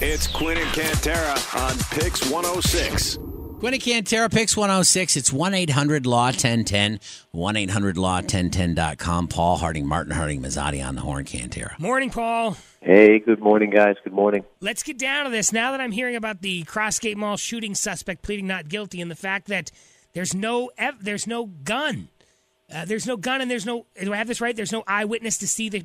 It's Quinn and Cantera on PYX 106. Quinn and Cantera, PYX 106. It's 1-800-LAW-1010, 1-800-LAW-1010.com. Paul Harding, Martin Harding, Mazzotti on the horn, Cantera. Morning, Paul. Hey, good morning, guys. Good morning. Let's get down to this. Now that I'm hearing about the Crossgate Mall shooting suspect pleading not guilty and the fact that there's no gun. There's no gun and there's no, do I have this right? There's no eyewitness to see the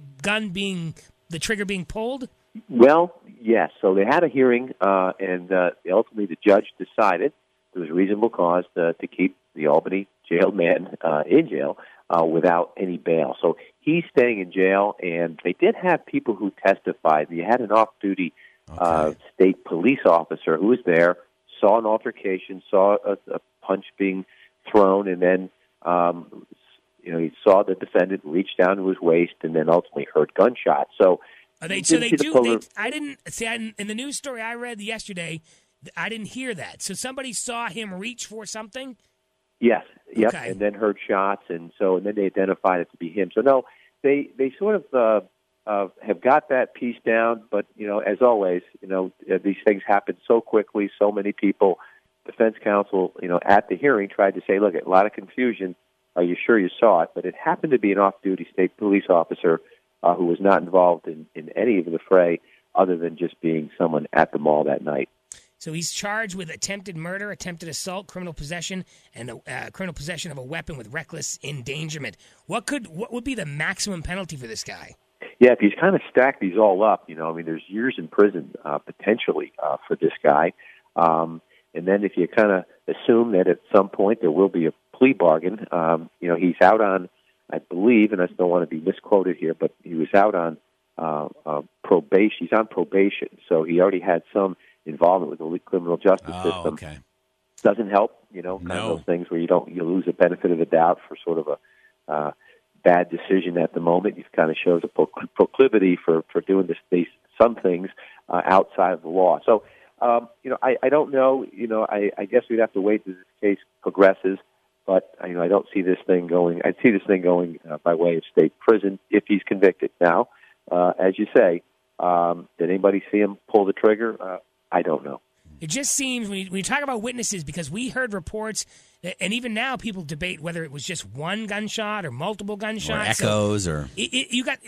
trigger being pulled? Well, yes. So they had a hearing, and ultimately the judge decided there was reasonable cause to keep the Albany jailed man in jail without any bail. So he's staying in jail, and they did have people who testified. You had an off-duty state police officer who was there, saw an altercation, saw a punch being thrown, and then he saw the defendant reach down to his waist, and then ultimately heard gunshots. So in the news story I read yesterday, I didn't hear that. So somebody saw him reach for something? Yes. Yep. Okay. And then heard shots, and then they identified it to be him. So no, they sort of have got that piece down, but as always, these things happen so quickly, so many people. Defense counsel, at the hearing tried to say, look, a lot of confusion. Are you sure you saw it? But it happened to be an off-duty state police officer who was not involved in any of the fray other than just being someone at the mall that night. So he's charged with attempted murder, attempted assault, criminal possession, and criminal possession of a weapon with reckless endangerment. What would be the maximum penalty for this guy? Yeah, if he's kind of stacked these all up, there's years in prison potentially for this guy. And then if you kind of assume that at some point there will be a plea bargain, he's out on, I believe, and I still want to be misquoted here, but he was out on probation. He's on probation, so he already had some involvement with the criminal justice system. Okay. Doesn't help, kind of those things where you lose the benefit of the doubt for sort of a bad decision at the moment. It kind of shows a proclivity for doing some things outside of the law. So, I don't know. I guess we'd have to wait till this case progresses. But I don't see this thing going. I see this thing going by way of state prison if he's convicted. Now, as you say, did anybody see him pull the trigger? I don't know. It just seems when you talk about witnesses, because we heard reports, and even now people debate whether it was just one gunshot or multiple gunshots. Or echoes,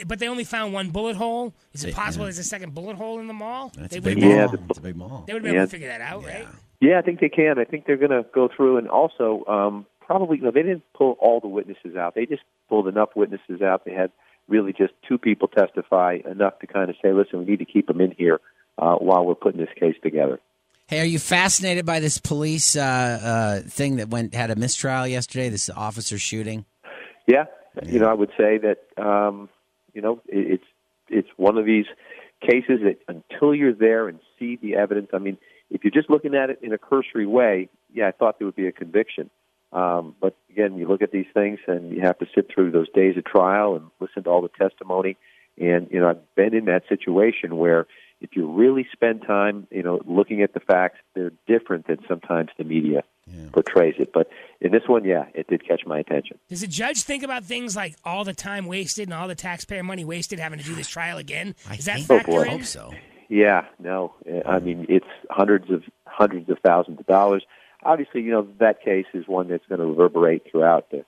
but they only found one bullet hole. Is it possible there's a second bullet hole in the mall? That's a big mall. Yeah, it's a big mall. They would be able to figure that out, right? Yeah, I think they can. I think they're going to go through and also probably, they didn't pull all the witnesses out. They just pulled enough witnesses out. They had really just two people testify, enough to kind of say, listen, we need to keep them in here while we're putting this case together. Hey, are you fascinated by this police thing that had a mistrial yesterday, this officer shooting? Yeah. I would say that, it's one of these cases that until you're there and see the evidence, I mean, if you're just looking at it in a cursory way, I thought there would be a conviction. But again, you look at these things and you have to sit through those days of trial and listen to all the testimony. And, I've been in that situation where if you really spend time, looking at the facts, they're different than sometimes the media portrays it. But in this one, it did catch my attention. Does the judge think about things like all the time wasted and all the taxpayer money wasted having to do this trial again? Does that factor in? I hope so. Yeah, no. I mean, it's hundreds of thousands of dollars. Obviously, that case is one that's going to reverberate throughout the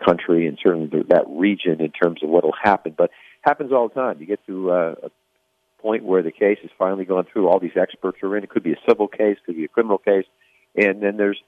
country and certainly that region in terms of what will happen. But it happens all the time. You get to a point where the case has finally gone through. All these experts are in. It could be a civil case, could be a criminal case, and then there's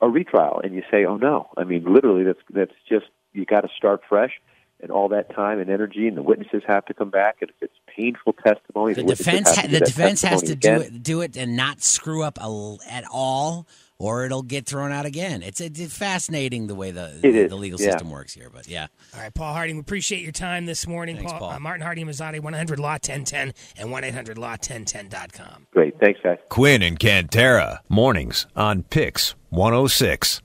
a retrial, and you say, "Oh no!" I mean, literally, that's just you got to start fresh, and all that time and energy, and the witnesses have to come back, and if it's painful testimony, the defense has to do it and not screw up at all, or it'll get thrown out again. It's fascinating the way the legal system works here, but yeah. All right, Paul Harding, we appreciate your time this morning. Thanks, Paul. Martin Harding, Mazzotti, 1-800-LAW-1010 and 1-800-LAW-1010.com. Great. Thanks, guys. Quinn and Cantera, mornings on PYX 106.